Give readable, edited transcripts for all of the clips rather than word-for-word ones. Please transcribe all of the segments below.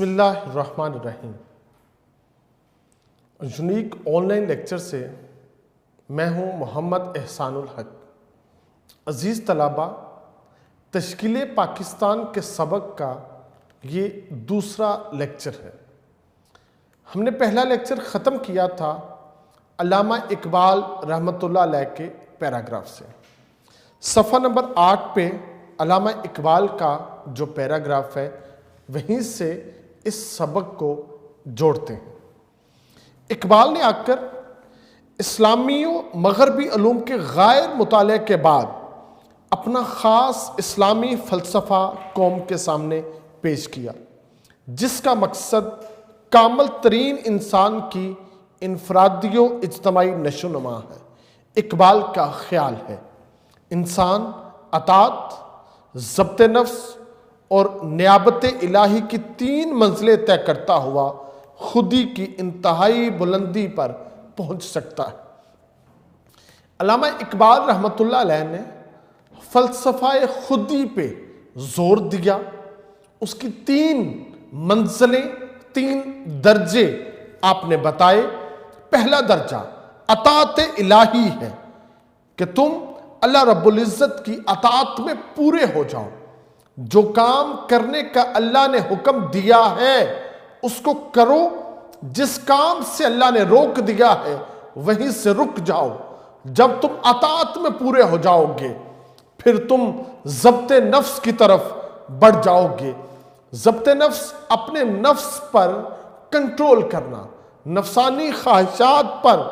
बिस्मिल्लाहिर्रहमानिर्रहीम। Unique online lecture से मैं हूं मोहम्मद एहसानुल हक। अज़ीज़ तलबा, तश्कील पाकिस्तान के सबक का ये दूसरा लेक्चर है। हमने पहला लेक्चर ख़त्म किया था अल्लामा इकबाल रहमतुल्लाह अलैह के पैराग्राफ से। सफ़ा नंबर 8 पे अल्लामा इकबाल का जो पैराग्राफ है वहीं से इस सबक को जोड़ते हैं। इकबाल ने आकर इस्लामी मगरबी उलूम के गैर मुताले के बाद अपना ख़ास इस्लामी फ़लसफ़ा कौम के सामने पेश किया, जिसका मकसद कामल तरीन इंसान की इनफरादियो इज्तमाई नशोनुमा है। इकबाल का ख्याल है इंसान अतात, ज़ब्त नफ्स और नियाबत इलाही की 3 मंजिलें तय करता हुआ खुदी की इंतहाई बुलंदी पर पहुंच सकता है। अल्लामा इकबाल रहमतुल्लाह अलैह ने फ़लसफ़ा खुदी पे जोर दिया। उसकी 3 मंजिलें, 3 दर्जे आपने बताए। पहला दर्जा अतात इलाही है कि तुम अल्लाह रब्बुल इज़्ज़त की अतात में पूरे हो जाओ। जो काम करने का अल्लाह ने हुक्म दिया है उसको करो, जिस काम से अल्लाह ने रोक दिया है वहीं से रुक जाओ। जब तुम अतात में पूरे हो जाओगे फिर तुम ज़ब्त नफ्स की तरफ बढ़ जाओगे। ज़ब्त नफ्स अपने नफ्स पर कंट्रोल करना, नफसानी ख्वाहिशात पर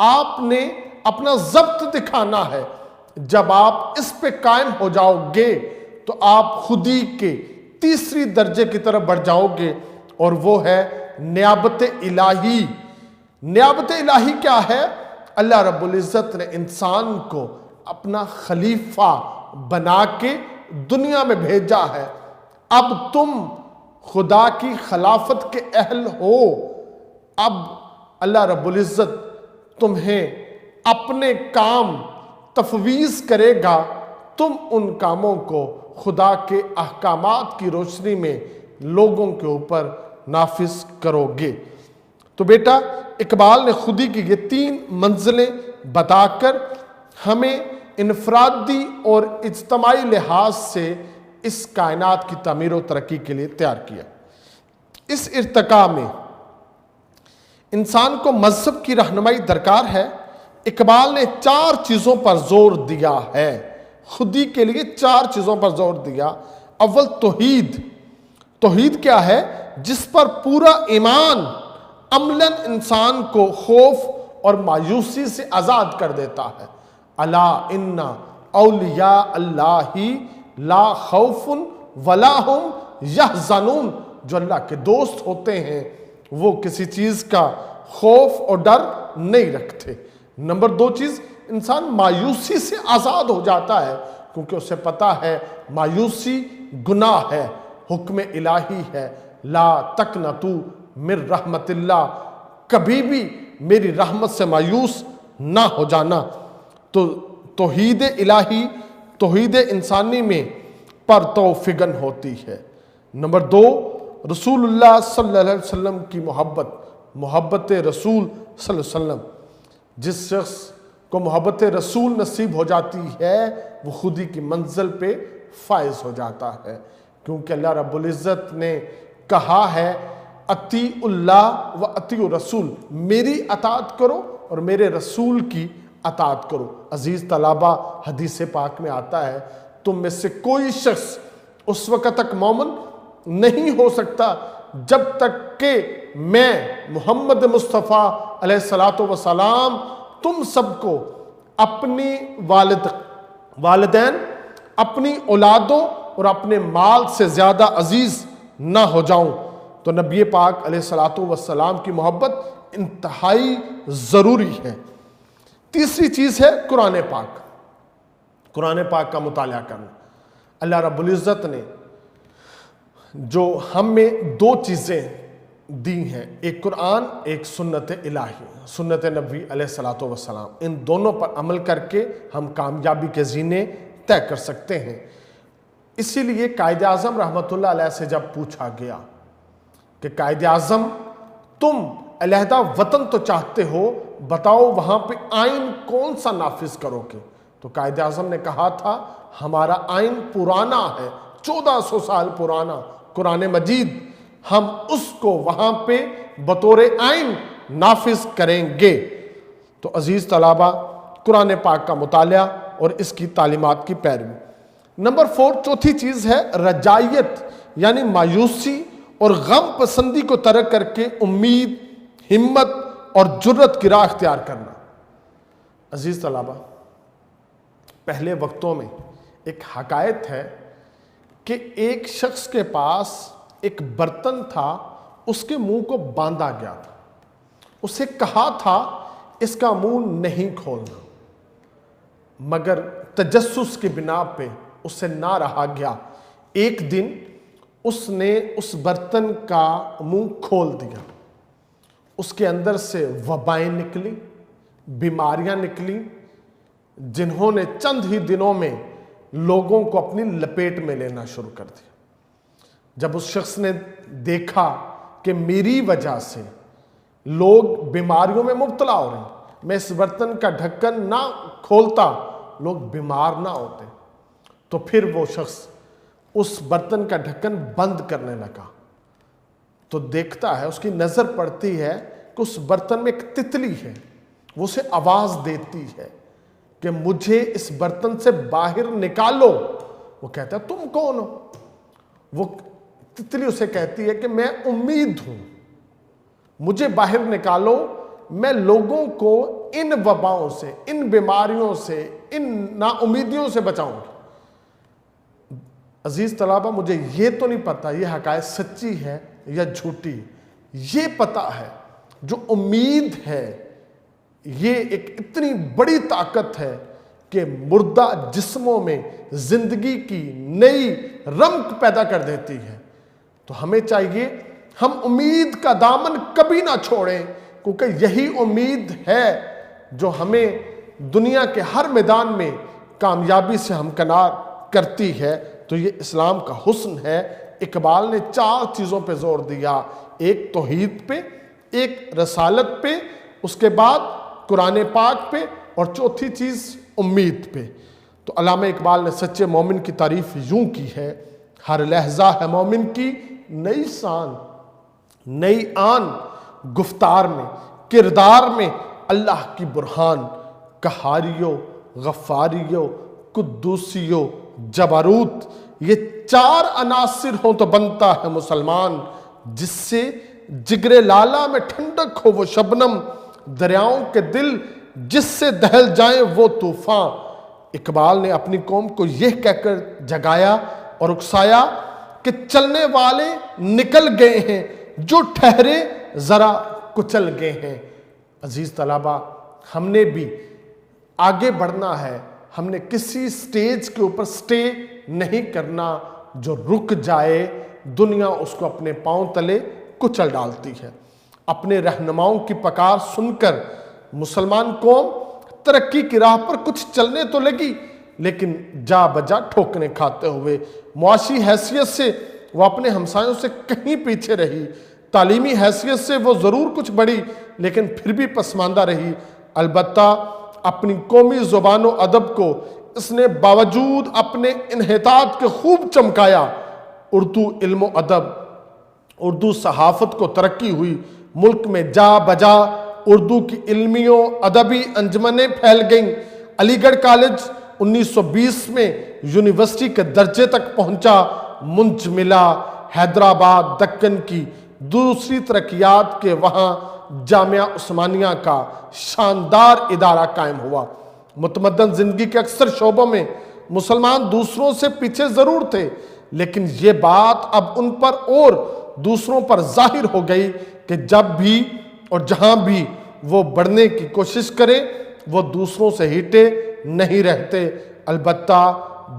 आपने अपना ज़ब्त दिखाना है। जब आप इस पे कायम हो जाओगे तो आप खुदी के तीसरी दर्जे की तरफ बढ़ जाओगे और वो है नियाबत इलाही। नियाबत इलाही क्या है? अल्लाह रब्बुल इज़्ज़त ने इंसान को अपना खलीफा बना के दुनिया में भेजा है। अब तुम खुदा की खिलाफत के अहल हो। अब अल्लाह रब्बुल इज़्ज़त तुम्हें अपने काम तफवीज़ करेगा, तुम उन कामों को खुदा के अहकामात की रोशनी में लोगों के ऊपर नाफिज करोगे। तो बेटा, इकबाल ने खुदी की ये 3 मंजिलें बताकर हमें इनफरादी और इज्तमाई लिहाज से इस कायनात की तामीर और तरक्की के लिए तैयार किया। इस इर्तिका में इंसान को मजहब की रहनुमाई दरकार है। इकबाल ने 4 चीज़ों पर जोर दिया है। खुदी के लिए 4 चीज़ों पर जोर दिया। अव्वल तौहीद। तौहीद क्या है? जिस पर पूरा ईमान अमलन इंसान को खौफ और मायूसी से आज़ाद कर देता है। अला इन्ना औलिया अल्लाही ला खौफुन वला हुम यहज़नून। जो अल्लाह के दोस्त होते हैं वो किसी चीज़ का खौफ और डर नहीं रखते। नंबर 2 चीज़, इंसान मायूसी से आज़ाद हो जाता है, क्योंकि उसे पता है मायूसी गुनाह है, हुक्म इलाही है। ला तकनतू मिर रहमतिल्लाह, कभी भी मेरी रहमत से मायूस ना हो जाना। तो तौहीद इलाही, तौहीद इंसानी में पर तौफिगन होती है। नंबर 2, रसूलुल्लाह सल्लल्लाहु अलैहि वसल्लम की मोहब्बत, मोहब्बत रसूल सल्लल्लाहु अलैहि वसल्लम। जिस शख्स को मोहब्बत रसूल नसीब हो जाती है वो खुदी की मंजिल पे फायज हो जाता है, क्योंकि अल्लाह रब्बुल इज़्ज़त ने कहा है अतीउल्लाह व अतीउ रसूल, मेरी अतात करो और मेरे रसूल की अतात करो। अजीज़ तलाबा, हदीस पाक में आता है तुम में से कोई शख्स उस वक़्त तक मोमिन नहीं हो सकता जब तक कि मैं मोहम्मद मुस्तफ़ा अलैहिस्सलातु वस्सलाम तुम सबको अपनी वालिदैन, अपनी औलादों और अपने माल से ज़्यादा अजीज़ ना हो जाऊं। तो नबी पाक अलैहिस्सलातु वस्सलाम की मोहब्बत इंतहाई ज़रूरी है। तीसरी चीज़ है कुरान पाक। कुरान पाक का मुताला करना। अल्लाह रब्बुल इज़्ज़त ने जो हमें 2 चीज़ें दी हैं, एक कुरान, एक सुन्नत इलाही, सुन्नत नबी अलैहिस्सलातु वस्सलाम। इन दोनों पर अमल करके हम कामयाबी के ज़ीने तय कर सकते हैं। इसीलिए कायद आज़म रहमतुल्लाह अलैह से जब पूछा गया कि कायदे आजम तुम अलहदा वतन तो चाहते हो, बताओ वहां पे आइन कौन सा नाफिज करोगे। तो कायदे आजम ने कहा था हमारा आइन पुराना है, 1400 साल पुराना कुरान मजीद, हम उसको वहां पे बतौर आइन नाफिज करेंगे। तो अजीज तलाबा, कुरान पाक का मुतालिया और इसकी तालीमात की पैरवी। नंबर 4, चौथी चीज है रजायत, यानी मायूसी और गम पसंदी को तरक करके उम्मीद, हिम्मत और जुर्रत की राह अख्तियार करना। अजीज तलाबा, पहले वक्तों में एक हकायत है कि एक शख्स के पास एक बर्तन था, उसके मुंह को बांधा गया था। उसे कहा था इसका मुंह नहीं खोलना, मगर तजस्सुस की बिना पे उससे ना रहा गया। एक दिन उसने उस बर्तन का मुंह खोल दिया, उसके अंदर से वबाएं निकली, बीमारियां निकली, जिन्होंने चंद ही दिनों में लोगों को अपनी लपेट में लेना शुरू कर दिया। जब उस शख्स ने देखा कि मेरी वजह से लोग बीमारियों में मुब्तला हो रहे हैं, मैं इस बर्तन का ढक्कन ना खोलता लोग बीमार ना होते, तो फिर वो शख्स उस बर्तन का ढक्कन बंद करने लगा। तो देखता है, उसकी नजर पड़ती है कि उस बर्तन में एक तितली है, वो उसे आवाज देती है कि मुझे इस बर्तन से बाहर निकालो। वो कहता है तुम कौन हो? वो तितली उसे कहती है कि मैं उम्मीद हूं, मुझे बाहर निकालो, मैं लोगों को इन वबाओं से, इन बीमारियों से, इन नाउमीदियों से बचाऊंगी। अजीज तलाबा, मुझे ये तो नहीं पता ये हकायत सच्ची है या झूठी, ये पता है जो उम्मीद है ये एक इतनी बड़ी ताकत है कि मुर्दा जिस्मों में जिंदगी की नई रमक पैदा कर देती है। तो हमें चाहिए हम उम्मीद का दामन कभी ना छोड़ें, क्योंकि यही उम्मीद है जो हमें दुनिया के हर मैदान में कामयाबी से हमकनार करती है। तो ये इस्लाम का हुस्न है। इकबाल ने 4 चीज़ों पे जोर दिया, एक तौहीद पे, एक रसालत पे, उसके बाद कुरान पाक पे, और चौथी चीज़ उम्मीद पे। तो अल्लामा इकबाल ने सच्चे मोमिन की तारीफ यूं की है, हर लहजा है मोमिन की नई शान, नई आन, गुफ्तार में, किरदार में अल्लाह की बुरहान, कहारियो, गफ्फारियो, कुद्दूसियो, जबारूत, ये 4 अनासिर हो तो बनता है मुसलमान, जिससे जिगरे लाला में ठंडक हो वो शबनम, दरियाओं के दिल जिससे दहल जाए वो तूफान। इकबाल ने अपनी कौम को यह कहकर जगाया और उकसाया कि चलने वाले निकल गए हैं, जो ठहरे जरा कुचल गए हैं। अजीज तलाबा, हमने भी आगे बढ़ना है, हमने किसी स्टेज के ऊपर स्टे नहीं करना, जो रुक जाए दुनिया उसको अपने पांव तले कुचल डालती है। अपने रहनुमाओं की पुकार सुनकर मुसलमान कौम तरक्की की राह पर कुछ चलने तो लगी, लेकिन जा बजा ठोकने खाते हुए मुआशी हैसियत से वो अपने हमसायों से कहीं पीछे रही, तालीमी हैसियत से वो ज़रूर कुछ बढ़ी, लेकिन फिर भी पसमानदा रही। अलबत्ता अपनी कौमी ज़ुबान व अदब को इसने बावजूद अपने इन्हितात के खूब चमकाया। उर्दू इल्म अदब, उर्दू सहाफ़त को तरक्की हुई, मुल्क में जा बजा उर्दू की इल्मियों अदबी अंजमनें फैल गईं। अलीगढ़ कॉलेज 1920 में यूनिवर्सिटी के दर्जे तक पहुंचा। मुंजमिला, हैदराबाद, दक्कन की दूसरी तरक्यात के वहाँ जामिया उस्मानिया का शानदार इदारा कायम हुआ। मुतमद्दन जिंदगी के अक्सर शोबों में मुसलमान दूसरों से पीछे जरूर थे, लेकिन ये बात अब उन पर और दूसरों पर जाहिर हो गई कि जब भी और जहां भी वो बढ़ने की कोशिश करें वो दूसरों से हिटे नहीं रहते। अलबत्ता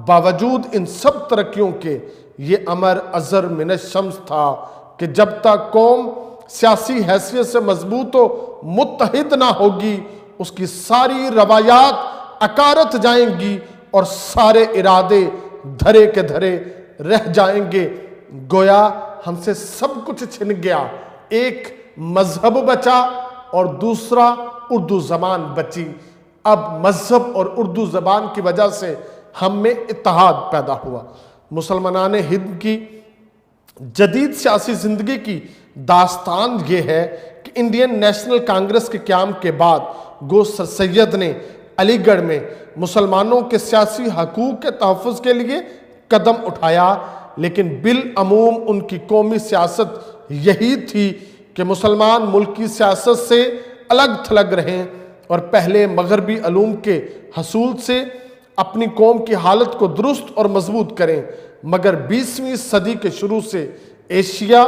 बावजूद इन सब तरक्कियों के ये अमर अजर मिन शम्स था कि जब तक कौम सियासी हैसियत से मजबूत हो मुत्तहिद ना होगी, उसकी सारी रवायात अकारत जाएंगी और सारे इरादे धरे के धरे रह जाएंगे। गोया हमसे सब कुछ छिन गया, एक मजहब बचा और दूसरा उर्दू जबान बची। अब मजहब और उर्दू जबान की वजह से हम में इत्तेहाद पैदा हुआ। मुसलमानान हिंद की जदीद सियासी जिंदगी की दास्तान ये है कि इंडियन नेशनल कांग्रेस के क़याम के बाद गो सर सैयद ने अलीगढ़ में मुसलमानों के सियासी हकूक़ के तहफ़्फ़ुज़ के लिए कदम उठाया, लेकिन बिल अमूम उनकी कौमी सियासत यही थी कि मुसलमान मुल्क की सियासत से अलग थलग रहें और पहले मगरबी अलूम के हसूल से अपनी कौम की हालत को दुरुस्त और मजबूत करें। मगर 20वीं सदी के शुरू से एशिया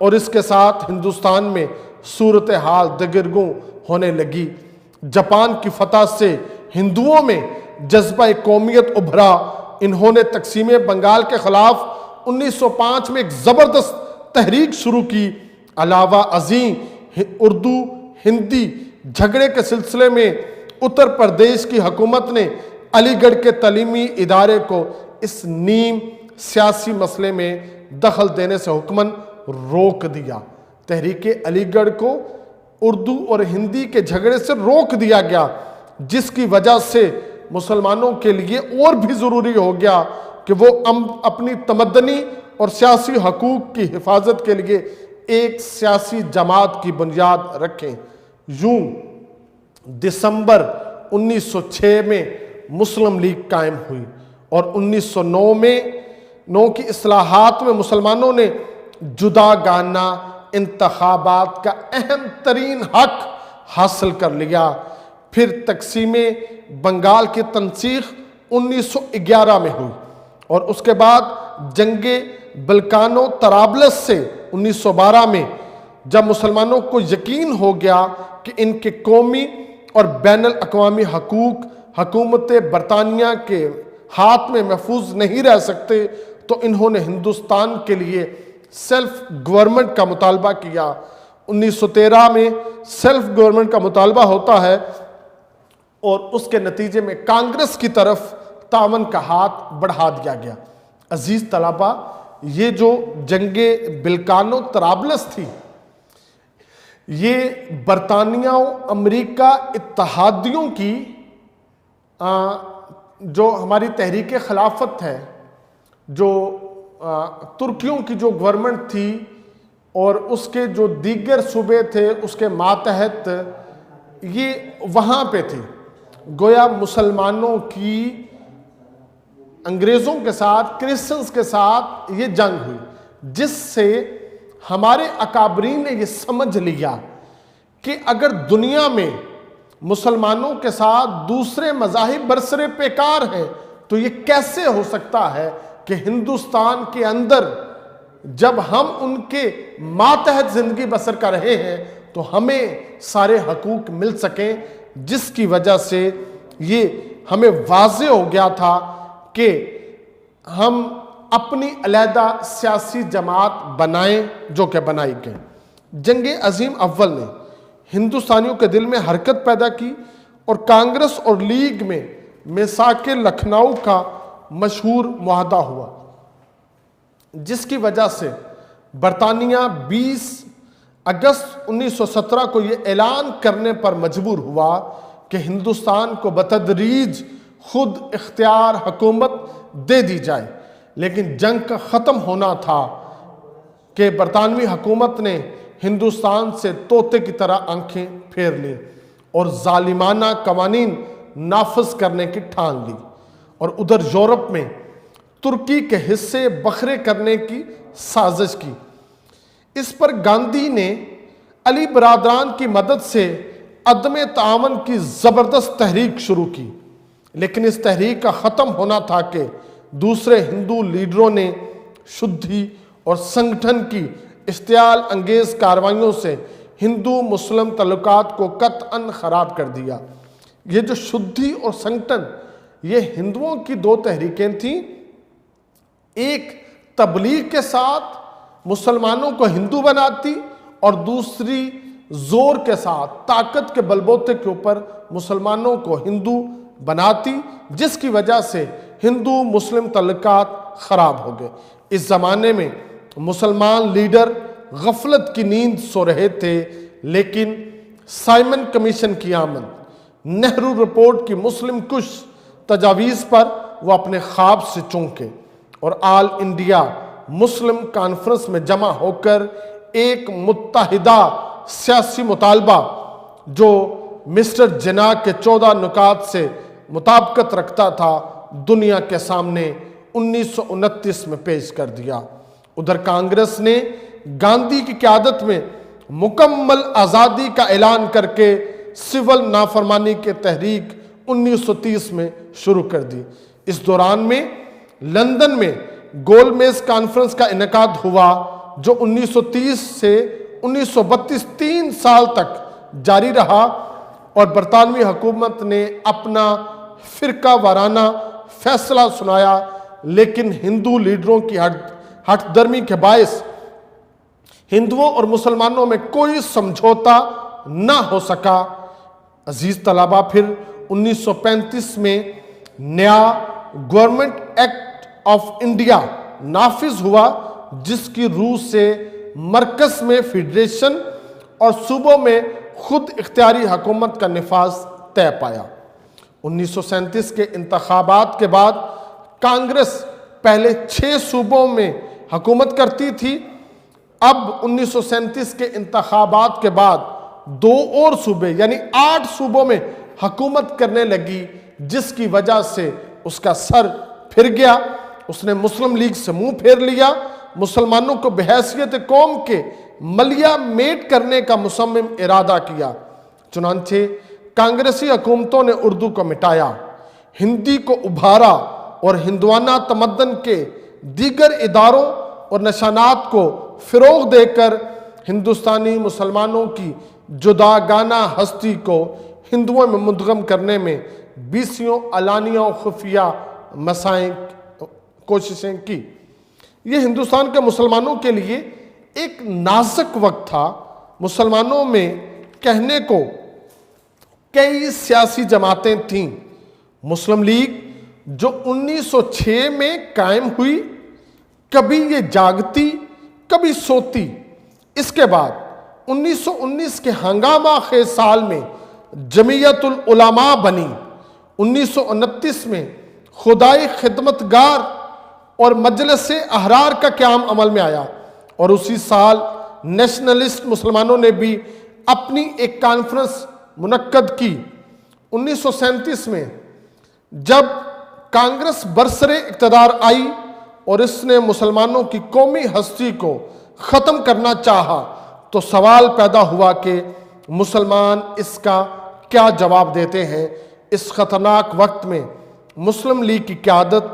और इसके साथ हिंदुस्तान में सूरत हाल दगरगुं होने लगी। जापान की फतह से हिंदुओं में जज्बा कौमियत उभरा। इन्होंने तकसीम बंगाल के खिलाफ 1905 में एक ज़बरदस्त तहरीक शुरू की। अलावा अजीम उर्दू हिंदी झगड़े के सिलसिले में उत्तर प्रदेश की हुकूमत ने अलीगढ़ के तलीमी इदारे को इस नीम सियासी मसले में दखल देने से हुक्मन रोक दिया। तहरीक अलीगढ़ को उर्दू और हिंदी के झगड़े से रोक दिया गया, जिसकी वजह से मुसलमानों के लिए और भी ज़रूरी हो गया कि वो अपनी तमद्दनी और सियासी हकूक़ की हिफाजत के लिए एक सियासी जमात की बुनियाद रखें। यूं दिसंबर 1906 में मुस्लिम लीग कायम हुई और 1909 में की इस्लाहात में मुसलमानों ने जुदागाना इंतखाबात का अहम तरीन हक हासिल कर लिया। फिर तकसीम बंगाल की तनसीख 1911 में हुई और उसके बाद जंगे बल्कानो तराबलस से 1912 में, जब मुसलमानों को यकीन हो गया कि इनके कौमी और बैनुल अक़वामी हकूक़ हुकूमत बरतानिया के हाथ में महफूज नहीं रह सकते, तो इन्होंने हिंदुस्तान के लिए सेल्फ गवर्नमेंट का मुतालबा किया। 1913 में सेल्फ गवर्नमेंट का मुतालबा होता है और उसके नतीजे में कांग्रेस की तरफ तावन का हाथ बढ़ा दिया गया। अजीज तलबा, ये जो जंगे बिल्कानो तराबलस थी, ये बरतानिया और अमेरिका इत्तहादियों की जो हमारी तहरीक खिलाफत है, जो तुर्कियों की जो गवर्नमेंट थी और उसके जो दीगर सूबे थे उसके मातहत ये वहाँ पे थी। गोया मुसलमानों की अंग्रेज़ों के साथ, क्रिश्चियंस के साथ ये जंग हुई, जिससे हमारे अकाबरीन ने ये समझ लिया कि अगर दुनिया में मुसलमानों के साथ दूसरे मज़ाहिब बरसरे पेकार हैं, तो ये कैसे हो सकता है कि हिंदुस्तान के अंदर जब हम उनके मातहत ज़िंदगी बसर कर रहे हैं तो हमें सारे हकूक़ मिल सकें। जिसकी वजह से ये हमें वाज़े हो गया था कि हम अपनी अलहदा सियासी जमात बनाएं, जो कि बनाई गई। जंग अजीम अव्वल ने हिंदुस्तानियों के दिल में हरकत पैदा की और कांग्रेस और लीग में मिसाक लखनऊ का मशहूर मुआहदा हुआ, जिसकी वजह से बरतानिया 20 अगस्त 1917 को ये ऐलान करने पर मजबूर हुआ कि हिंदुस्तान को बतदरीज खुद इख्तियार हुकूमत दे दी जाए। लेकिन जंग का ख़त्म होना था कि बरतानवी हुकूमत ने हिंदुस्तान से तोते की तरह आंखें फेर ली और जालिमाना कवानीन नाफज करने की ठान ली। और उधर यूरोप में तुर्की के हिस्से बखरे करने की साजिश की। इस पर गांधी ने अली बरादरान की मदद से अदम तावन की ज़बरदस्त तहरीक शुरू की, लेकिन इस तहरीक का ख़त्म होना था कि दूसरे हिंदू लीडरों ने शुद्धि और संगठन की इश्तियाल अंगेज़ कार्रवाइयों से हिंदू मुस्लिम तल्लुकात को कतअन ख़राब कर दिया। ये जो शुद्धि और संगठन, ये हिंदुओं की दो तहरीकें थीं। एक तबलीग के साथ मुसलमानों को हिंदू बनाती और दूसरी जोर के साथ ताकत के बलबूते के ऊपर मुसलमानों को हिंदू बनाती, जिसकी वजह से हिंदू मुस्लिम तल्लुकात ख़राब हो गए। इस ज़माने में मुसलमान लीडर गफलत की नींद सो रहे थे, लेकिन साइमन कमीशन की आमद, नेहरू रिपोर्ट की मुस्लिम कुश तजावीज़ पर वो अपने ख्वाब से चौंके और ऑल इंडिया मुस्लिम कॉन्फ्रेंस में जमा होकर एक मुत्तहिदा सियासी मुतालबा जो मिस्टर जिन्ना के 14 नुकात से मुताबिकत रखता था, दुनिया के सामने 1929 में पेश कर दिया। उधर कांग्रेस ने गांधी की क़यादत में मुकम्मल आज़ादी का ऐलान करके सिविल नाफरमानी के तहरीक 1930 में शुरू कर दी। इस दौरान में लंदन में गोलमेज कॉन्फ्रेंस का इनेकाद हुआ, जो 1930 से 1932 3 साल तक जारी रहा और बरतानवी हुकूमत ने अपना फिरका वाराना फैसला सुनाया, लेकिन हिंदू लीडरों की हठधर्मी के बायस हिंदुओं और मुसलमानों में कोई समझौता न हो सका। अजीज तलबा, फिर 1935 में नया गवर्नमेंट एक्ट ऑफ इंडिया नाफिज हुआ, जिसकी रूह से मरकज में फेडरेशन और सूबों में खुद इख्तियारी हुकूमत का निफाज तय पाया। 1937 के इंतखाबात के बाद कांग्रेस पहले 6 सूबों में हुकूमत करती थी। अब 1937 के इंतखाबात के बाद 2 और सूबे यानी 8 सूबों में हुकूमत करने लगी, जिसकी वजह से उसका सर फिर गया। उसने मुस्लिम लीग से मुंह फेर लिया, मुसलमानों को बहैसियत कौम के मलिया मेट करने का मुसम्मिम इरादा किया। चुनांचे कांग्रेसी हुकूमतों ने उर्दू को मिटाया, हिंदी को उभारा और हिंदुआना तमद्दन के दीगर इदारों और निशानात को फिरोग देकर हिंदुस्तानी मुसलमानों की जुदागाना हस्ती को हिंदुओं में मुद्गम करने में बीसियों अलानिया और खुफिया मसाएं कोशिशें की। ये हिंदुस्तान के मुसलमानों के लिए एक नाजुक वक्त था। मुसलमानों में कहने को कई सियासी जमातें थीं। मुस्लिम लीग जो 1906 में कायम हुई, कभी ये जागती कभी सोती। इसके बाद 1919 के हंगामा खेज साल में जमीयतुल उलमा बनी। 1929 में खुदाई खिदमतगार और मजलिस अहरार का क़याम अमल में आया और उसी साल नेशनलिस्ट मुसलमानों ने भी अपनी एक कॉन्फ्रेंस मुनक्कद की। 1937 में जब कांग्रेस बरसरे इक़्तिदार आई और इसने मुसलमानों की कौमी हस्ती को ख़त्म करना चाहा, तो सवाल पैदा हुआ कि मुसलमान इसका क्या जवाब देते हैं। इस ख़तरनाक वक्त में मुस्लिम लीग की क़यादत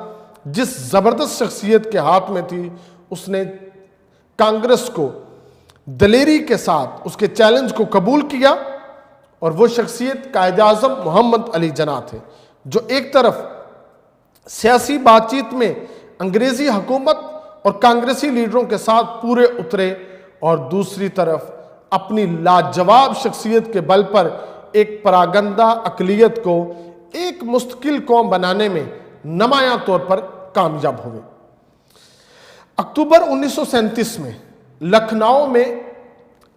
जिस ज़बरदस्त शख्सियत के हाथ में थी, उसने कांग्रेस को दलेरी के साथ उसके चैलेंज को कबूल किया और वो शख्सियत कायद-ए-आज़म मोहम्मद अली जिन्ना थे, जो एक तरफ सियासी बातचीत में अंग्रेज़ी हुकूमत और कांग्रेसी लीडरों के साथ पूरे उतरे और दूसरी तरफ अपनी लाजवाब शख्सियत के बल पर एक परागंदा अक़लियत को एक मुस्तकिल कौम बनाने में नुमायां तौर पर कामयाब हुए। अक्टूबर 1937 में लखनऊ में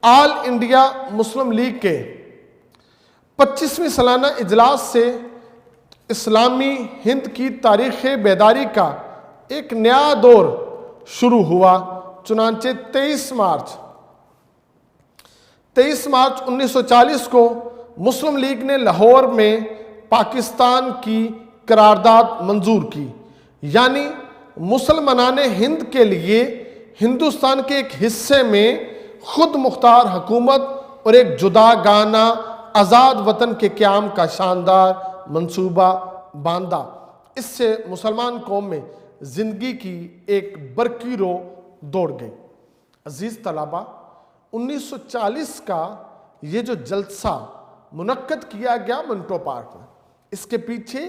ऑल इंडिया मुस्लिम लीग के 25वीं सालाना इजलास से इस्लामी हिंद की तारीख़ बेदारी का एक नया दौर शुरू हुआ। चुनांचे 23 मार्च 1940 को मुस्लिम लीग ने लाहौर में पाकिस्तान की करारदाद मंजूर की, यानी मुसलमानान हिंद के लिए हिंदुस्तान के एक हिस्से में खुद मुख्तार हुकूमत और एक जुदागाना आज़ाद वतन के क़याम का शानदार मंसूबा बांधा। इससे मुसलमान कौम में ज़िंदगी की एक बरकी रो दौड़ गई। अजीज़ तलबा, 1940 का ये जो जलसा मुनक्कद किया गया मिंटो पार्क में, इसके पीछे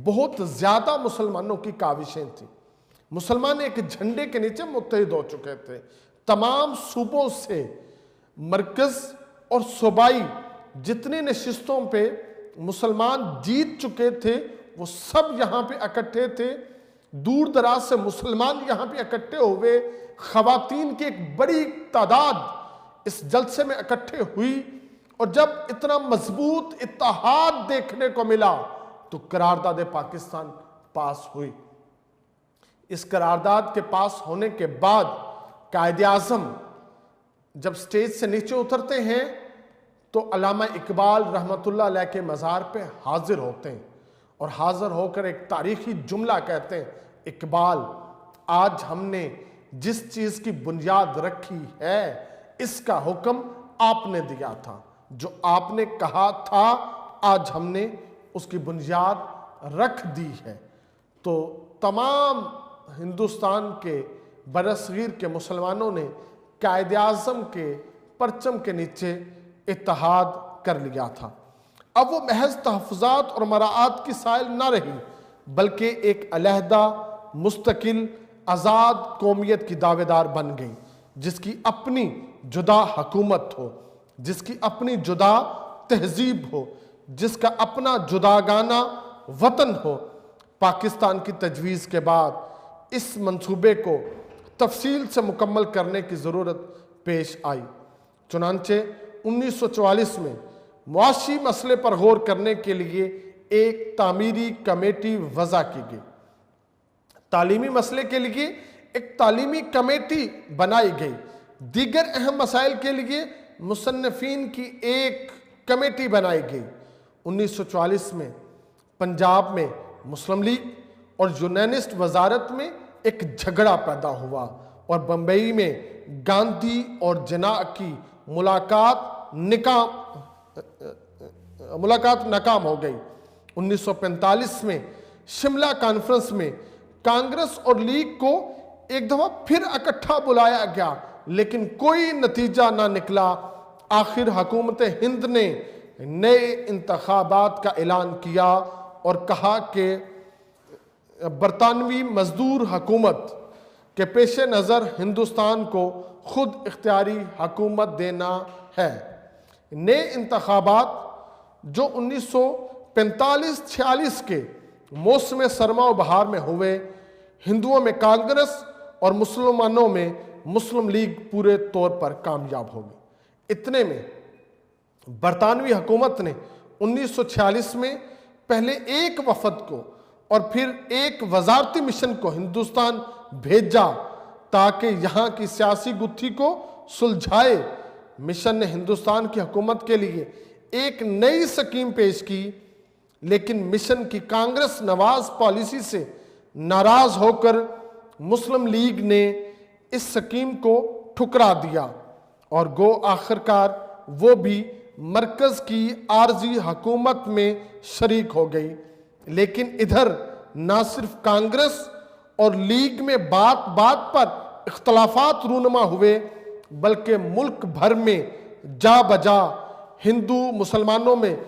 बहुत ज़्यादा मुसलमानों की काविशें थी। मुसलमान एक झंडे के नीचे मुत्तहिद हो चुके थे। तमाम सूबों से मरकज़ और सूबाई जितनी नशिस्तों पे मुसलमान जीत चुके थे, वो सब यहाँ पे इकट्ठे थे। दूर दराज से मुसलमान यहाँ पे इकट्ठे हुए खवातीन की एक बड़ी तादाद इस जलसे में इकट्ठे हुई और जब इतना मजबूत इत्तेहाद देखने को मिला तो करारदाद पाकिस्तान पास हुई। इस करारदाद के पास होने के बाद कायदे आज़म जब स्टेज से नीचे उतरते हैं तो अल्लामा इकबाल रहमतुल्लाह अलैह के मज़ार पे हाजिर होते हैं और हाजिर होकर एक तारीखी जुमला कहते हैं, इकबाल आज हमने जिस चीज़ की बुनियाद रखी है इसका हुक्म आपने दिया था, जो आपने कहा था आज हमने उसकी बुनियाद रख दी है। तो तमाम हिंदुस्तान के बरसगीर के मुसलमानों ने कायदे आज़म के परचम के नीचे इत्तेहाद कर लिया था। अब वो महज तहफ़्फ़ुज़ात और मराआत की साइल ना रही, बल्कि एक अलहदा मुस्तकिल आज़ाद कौमियत की दावेदार बन गई, जिसकी अपनी जुदा हुकूमत हो, जिसकी अपनी जुदा तहजीब हो, जिसका अपना जुदागाना वतन हो। पाकिस्तान की तजवीज़ के बाद इस मंसूबे को तफसील से मुकम्मल करने की ज़रूरत पेश आई। चुनांचे 1944 में मुआशी मसले पर गौर करने के लिए एक तामीरी कमेटी वज़ा की गई। तालीमी मसले के लिए एक तालीमी कमेटी बनाई गई। दीगर अहम मसाइल के लिए मुसन्निफीन की एक कमेटी बनाई गई। 1944 में पंजाब में मुस्लिम लीग और यूनानिस्ट वजारत में एक झगड़ा पैदा हुआ और बम्बई में गांधी और जिन्ना की मुलाकात नाकाम हो गई। 1945 में शिमला कॉन्फ्रेंस में कांग्रेस और लीग को एक दफा फिर इकट्ठा बुलाया गया, लेकिन कोई नतीजा ना निकला। आखिर हुकूमत हिंद ने नए इंतखाबात का ऐलान किया और कहा कि बरतानवी मजदूर हुकूमत के पेश नज़र हिंदुस्तान को खुद इख्तियारी हुकूमत देना है। नए इंतखाबात जो 1945-46 के मौसम सरमा बहार में हुए, हिंदुओं में कांग्रेस और मुसलमानों में मुस्लिम लीग पूरे तौर पर कामयाब हो गई। इतने में बरतानवी हुकूमत ने 1946 में पहले एक वफद को और फिर एक वजारती मिशन को हिंदुस्तान भेजा ताकि यहाँ की सियासी गुत्थी को सुलझाए। मिशन ने हिंदुस्तान की हुकूमत के लिए एक नई स्कीम पेश की, लेकिन मिशन की कांग्रेस नवाज पॉलिसी से नाराज होकर मुस्लिम लीग ने इस स्कीम को ठुकरा दिया और गो आखिरकार वो भी मरकज की आर्जी हुकूमत में शरीक हो गई। लेकिन इधर ना सिर्फ कांग्रेस और लीग में बात बात पर इख्तलाफात रूनुमा हुए, बल्कि मुल्क भर में जा बजा हिंदू मुसलमानों में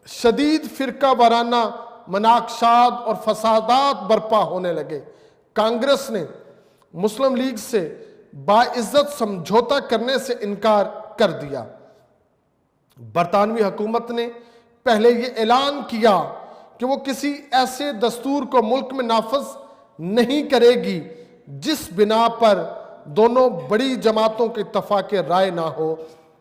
शदीद फिरका वाराना मनाकशात और फसादात बर्पा होने लगे। कांग्रेस ने मुस्लिम लीग से बाइज्जत समझौता करने से इनकार कर दिया। बरतानवी हुकूमत ने पहले ये ऐलान किया कि वो किसी ऐसे दस्तूर को मुल्क में नाफज नहीं करेगी जिस बिना पर दोनों बड़ी जमातों के इत्तफाक राय ना हो,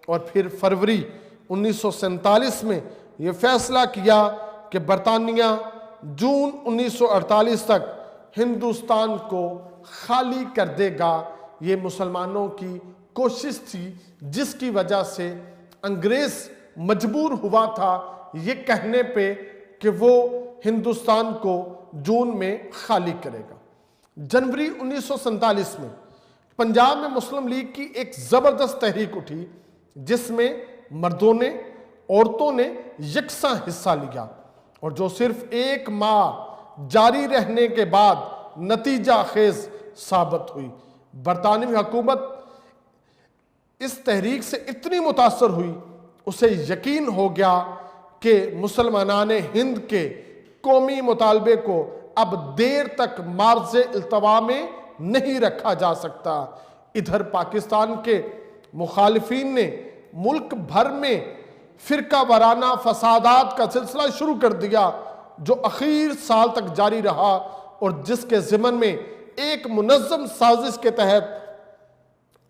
और फिर फरवरी 1947 में ये फैसला किया कि बरतानिया जून 1948 तक हिंदुस्तान को खाली कर देगा। ये मुसलमानों की कोशिश थी, जिसकी वजह से अंग्रेज मजबूर हुआ था ये कहने पे कि वो हिंदुस्तान को जून में खाली करेगा। जनवरी 1947 में पंजाब में मुस्लिम लीग की एक ज़बरदस्त तहरीक उठी, जिसमें मर्दों ने औरतों ने यकसा हिस्सा लिया और जो सिर्फ एक माह जारी रहने के बाद नतीजा खेज साबित हुई। बरतानवी हुकूमत इस तहरीक से इतनी मुतासर हुई, उसे यकीन हो गया कि मुसलमानान हिंद के कौमी मुतालबे को अब देर तक मार्ज इल्तवा में नहीं रखा जा सकता। इधर पाकिस्तान के मुखालिफिन ने मुल्क भर में फिरका वाराना फसादात का सिलसिला शुरू कर दिया, जो आखिर साल तक जारी रहा और जिसके ज़िमन में एक मुनज़्ज़म साजिश के तहत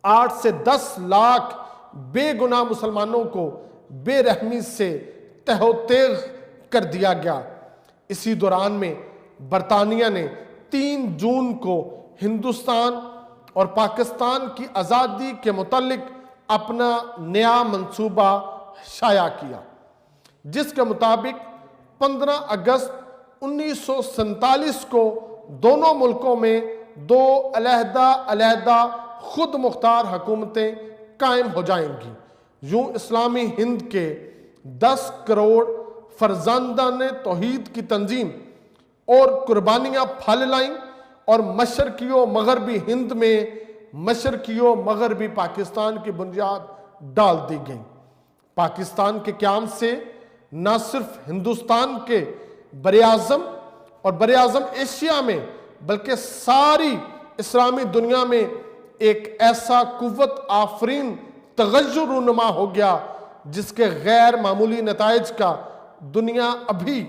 8 से 10 लाख बेगुनाह मुसलमानों को बेरहमी से तहोतेग कर दिया गया। इसी दौरान में बरतानिया ने 3 जून को हिंदुस्तान और पाकिस्तान की आज़ादी के मुतालिक अपना नया मंसूबा शाया किया, जिसके मुताबिक 15 अगस्त 1947 को दोनों मुल्कों में 2 अलहदा खुद मुख्तार हुकूमतें कायम हो जाएंगी। यूं इस्लामी हिंद के 10 करोड़ फरजांदान तौहीद की तंजीम और कुर्बानियां फल लाईं और मशरकी मगरबी हिंद में मशरकी मगरबी पाकिस्तान की बुनियाद डाल दी गई। पाकिस्तान के क़याम से न सिर्फ हिंदुस्तान के बरे-आज़म और बरे-आज़म एशिया में बल्कि सारी इस्लामी दुनिया में एक ऐसा कुव्वत आफरीन तगय्युर रूनुमा हो गया जिसके गैर मामूली नताइज का दुनिया अभी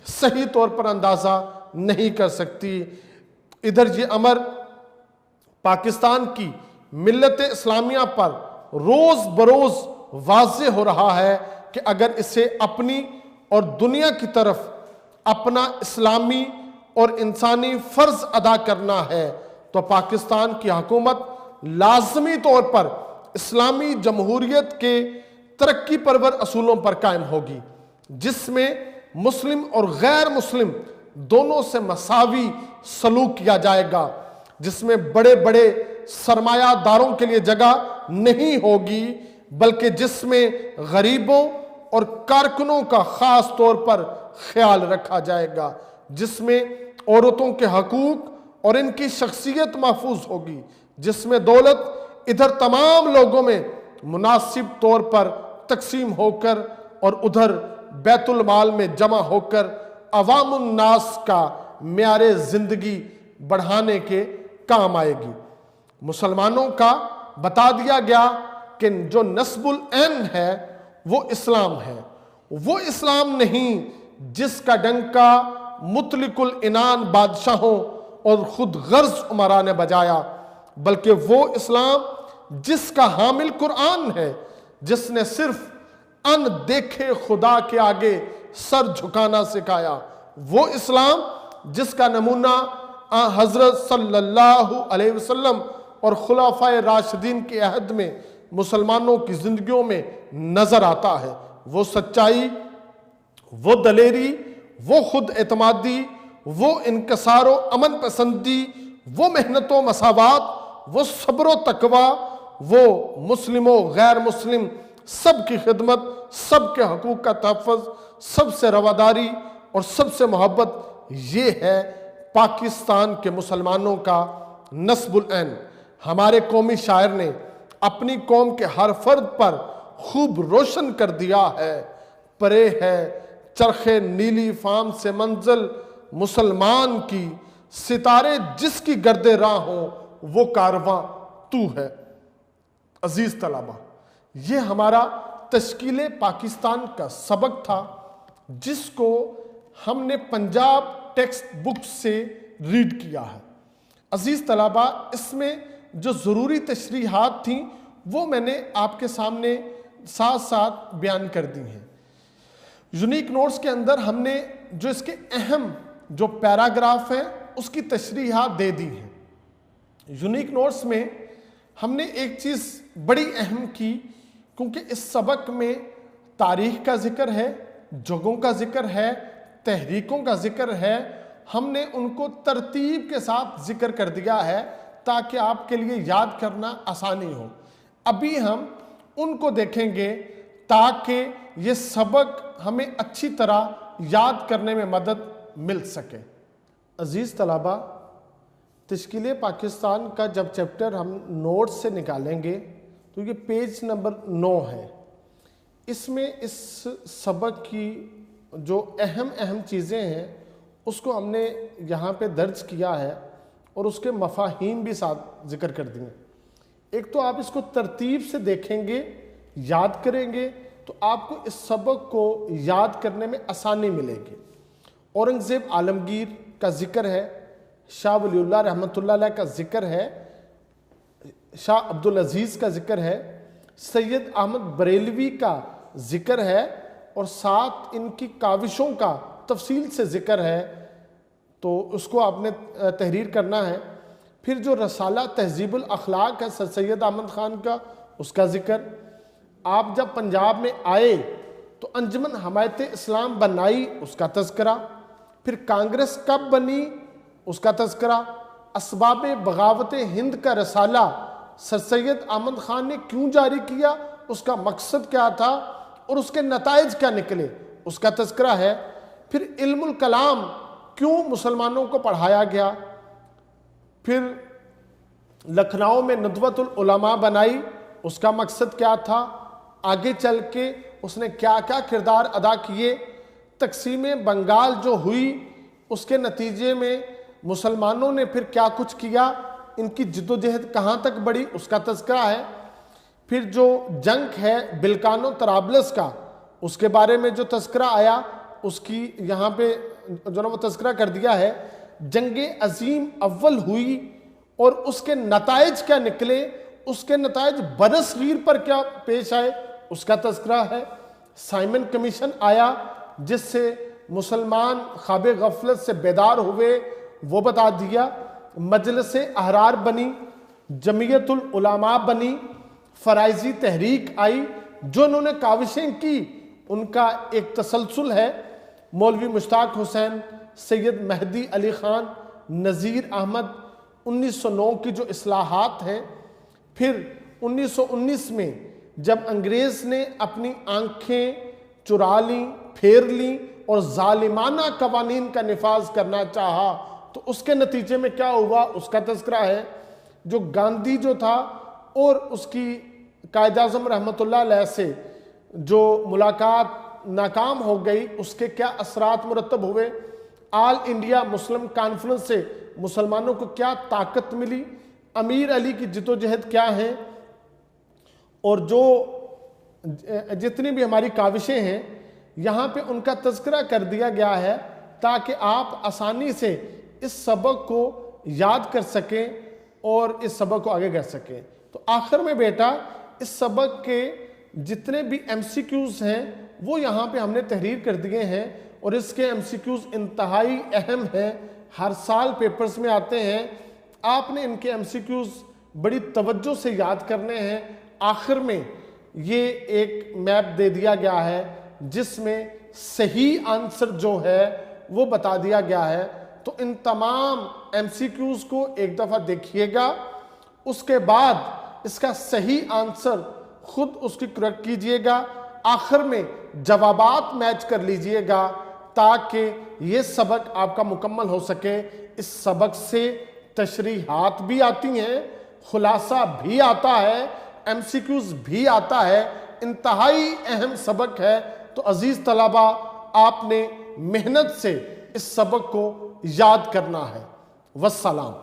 सही तौर पर अंदाजा नहीं कर सकती। इधर ये अमर पाकिस्तान की मिल्लत इस्लामिया पर रोज बरोज वाज़े हो रहा है कि अगर इसे अपनी और दुनिया की तरफ अपना इस्लामी और इंसानी फर्ज अदा करना है तो पाकिस्तान की हुकूमत लाजमी तौर पर इस्लामी जमहूरियत के तरक्की परवर असूलों पर कायम होगी, जिसमें मुस्लिम और गैर मुस्लिम दोनों से मसावी सलूक किया जाएगा, जिसमें बड़े बड़े सरमायादारों के लिए जगह नहीं होगी, बल्कि जिसमें गरीबों और कारकुनों का खास तौर पर ख्याल रखा जाएगा, जिसमें औरतों के हकूक और इनकी शख्सियत महफूज होगी, जिसमें दौलत इधर तमाम लोगों में मुनासिब तौर पर तकसीम होकर और उधर बैतुल माल में जमा होकर अवामुन्नास का म्यारे जिंदगी बढ़ाने के काम आएगी। मुसलमानों का बता दिया गया कि जो नस्बुल ऐन है वो इस्लाम है, वो इस्लाम नहीं जिसका डंका मुतलिकुल इनान बादशाहों और खुद गर्ज उमरा ने बजाया, बल्कि वो इस्लाम जिसका हामिल कुरान है, जिसने सिर्फ अनदेखे खुदा के आगे सर झुकाना सिखाया, वो इस्लाम जिसका नमूना हजरत सल्लल्लाहु अलैहि वसल्लम और खुलाफाए राशिदीन के अहद में मुसलमानों की जिंदगियों में नजर आता है। वो सच्चाई, वो दलेरी, वो खुद एतमादी, वो इनकसारो अमन पसंदी, वो मेहनतो मसावात, वो सब्रो तकवा, वो मुस्लिमों गैर मुस्लिम सबकी खिदमत, सबके हकूक का तहफ़्फ़ुज़, सबसे रवादारी और सबसे मोहब्बत, ये है पाकिस्तान के मुसलमानों का नस्बुल ऐन। हमारे कौमी शायर ने अपनी कौम के हर फर्द पर खूब रोशन कर दिया है। परे है चरखे नीली फाम से मंजिल मुसलमान की, सितारे जिसकी गर्दे राह हो वो कारवां तू है। अजीज तलबा, ये हमारा तश्कीले पाकिस्तान का सबक था, जिसको हमने पंजाब टेक्स्ट बुक से रीड किया है। अजीज तलबा, इसमें जो ज़रूरी तशरीहात थी वो मैंने आपके सामने साथ साथ बयान कर दी हैं। यूनिक नोट्स के अंदर हमने जो इसके अहम जो पैराग्राफ हैं उसकी तशरीहात दे दी हैं। यूनिक नोट्स में हमने एक चीज़ बड़ी अहम की, क्योंकि इस सबक में तारीख का जिक्र है, जगहों का जिक्र है, तहरीकों का जिक्र है, हमने उनको तरतीब के साथ जिक्र कर दिया है ताकि आपके लिए याद करना आसानी हो। अभी हम उनको देखेंगे ताकि ये सबक हमें अच्छी तरह याद करने में मदद मिल सके। अजीज़ तलबा, तश्कीले पाकिस्तान का जब चैप्टर हम नोट्स से निकालेंगे तो ये पेज नंबर 9 है। इसमें इस सबक की जो अहम चीज़ें हैं उसको हमने यहाँ पे दर्ज किया है और उसके मफाहीम भी साथ जिक्र कर दिए। एक तो आप इसको तरतीब से देखेंगे, याद करेंगे तो आपको इस सबक को याद करने में आसानी मिलेगी। औरंगज़ेब आलमगीर का जिक्र है, शाह वलीउल्लाह रहमतुल्लाह अलैह का जिक्र है, शाह अब्दुल अजीज़ का जिक्र है, सैयद अहमद बरेलवी का जिक्र है और साथ इनकी काविशों का तफसील से जिक्र है, तो उसको आपने तहरीर करना है। फिर जो रसाला तहजीबुल अखलाक है सर सैयद अहमद ख़ान का, उसका जिक्र। आप जब पंजाब में आए तो अंजुमन हमायत इस्लाम बनाई, उसका तज़किरा। फिर कांग्रेस कब बनी, उसका तज़किरा। असबाब बगावत हिंद का रसाला सर सैयद अहमद ख़ान ने क्यों जारी किया, उसका मकसद क्या था और उसके नताइज क्या निकले, उसका तज़किरा है। फिर इल्मुल कलाम क्यों मुसलमानों को पढ़ाया गया। फिर लखनऊ में नदवतुल उलमा बनाई, उसका मकसद क्या था, आगे चल के उसने क्या क्या किरदार अदा किए। तकसीम बंगाल जो हुई उसके नतीजे में मुसलमानों ने फिर क्या कुछ किया, इनकी जिद्दोजहद कहाँ तक बढ़ी, उसका तज़किरा है। फिर जो जंग है बिलकानो तराबलस का, उसके बारे में जो तज़किरा आया, उसकी यहाँ पे जो ना वो तज़किरा कर दिया है। जंगे अजीम अव्वल हुई और उसके नताइज क्या निकले, उसके नताइज बरसगीर पर क्या पेश आए, उसका तज़किरा है। साइमन कमीशन आया जिससे मुसलमान ख्वाब गफलत से बेदार हुए, वो बता दिया। मजलिस अहरार बनी, जमीयतुल उलमा बनी, फ़राइज़ी तहरीक आई, जो उन्होंने काविशें की उनका एक तसलसल है। मौलवी मुश्ताक हुसैन, सैयद मेहदी अली ख़ान, नज़ीर अहमद, 1909 की जो इस्लाहात हैं। फिर 1919 में जब अंग्रेज़ ने अपनी आंखें चुरा ली, फेर ली और जालिमाना कवानीन का निफाज करना चाहा, तो उसके नतीजे में क्या हुआ, उसका तज़किरा है। जो गांधी जो था और उसकी कायद आज़म रहमतुल्लाह अलैह से जो मुलाकात नाकाम हो गई, उसके क्या असरात मुरतब हुए। आल इंडिया मुस्लिम कॉन्फ्रेंस से मुसलमानों को क्या ताकत मिली, अमीर अली की जिद्दोजहद क्या है, और जो जितनी भी हमारी काविशें हैं यहाँ पे उनका तज़किरा कर दिया गया है, ताकि आप आसानी से इस सबक को याद कर सकें और इस सबक को आगे कर सकें। तो आखिर में बेटा इस सबक के जितने भी MCQs हैं वो यहाँ पे हमने तहरीर कर दिए हैं, और इसके MCQs इंतहाई अहम हैं, हर साल पेपर्स में आते हैं। आपने इनके MCQs बड़ी तवज्जो से याद करने हैं। आखिर में ये एक मैप दे दिया गया है जिसमें सही आंसर जो है वो बता दिया गया है। तो इन तमाम MCQs को एक दफ़ा देखिएगा, उसके बाद इसका सही आंसर खुद उसकी करेक्ट कीजिएगा, आखिर में जवाबात मैच कर लीजिएगा ताकि ये सबक आपका मुकम्मल हो सके। इस सबक से तशरीहात भी आती हैं, खुलासा भी आता है, MCQs भी आता है, इंतहाई अहम सबक है। तो अजीज़ तलबा, आपने मेहनत से इस सबक को याद करना है। वस्सलाम।